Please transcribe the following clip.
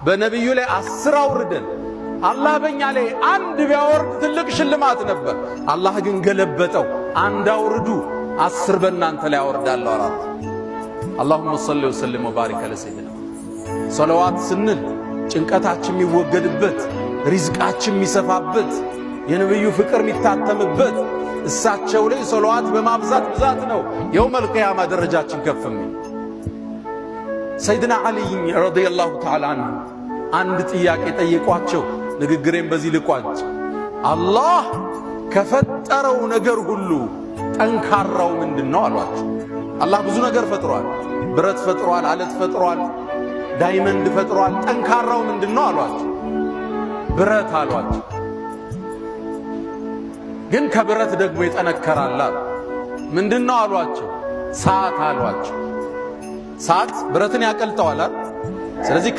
በነብዩ ላይ 10 አውርደን አላህ በእኛ ላይ አንድ ቢያወርድ ትልቅ ሽልማት ነበር። አላህ ግን ገለበጠው። አንድ አውርዱ 10 በእናንተ ላይ አወርዳለሁ አራት። اللهم صل وسلم وبارك على سيدنا ሰለዋት ስንል ጭንቀታችን የሚወገድበት ሪዝቃችን የሚሰፋበት የነብዩ ፍቅር የሚታተምበት እሳቸው ላይ ሰለዋት በማብዛት ብዛት ነው የውመል ቂያማ ደረጃችን ከፍም። ሰይድና ዓሊ ረዲየላሁ ተዓላ አንሁ አንድ ጥያቄ ጠየቋቸው። ንግግሬን በዚህ ልቋጭ። አላህ ከፈጠረው ነገር ሁሉ ጠንካራው ምንድነው አሏቸው። አላህ ብዙ ነገር ፈጥሯል። ብረት ፈጥሯል፣ አለት ፈጥሯል፣ ዳይመንድ ፈጥሯል። ጠንካራው ምንድነው አሏቸው። ብረት አሏቸው። ግን ከብረት ደግሞ ይጠነከራል። ምንድነው አሏቸው። ሰዓት አሏቸው። ሰዓት ብረትን ያቀልጠዋል። ስለዚህ